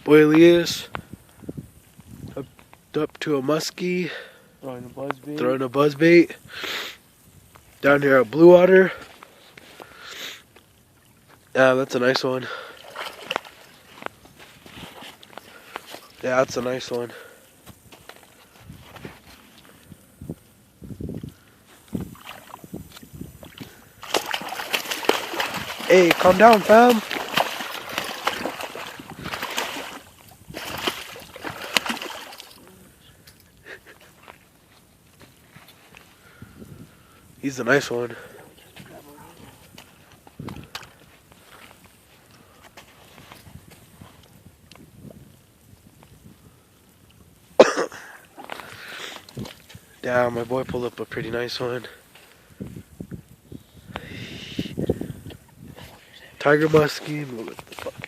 boy Elias up to a muskie, throwing a buzzbait down here at Bluewater. Yeah, that's a nice one. Yeah, that's a nice one. Hey, calm down, fam. He's a nice one. Yeah, my boy pulled up a pretty nice one. Tiger muskie. What the fuck?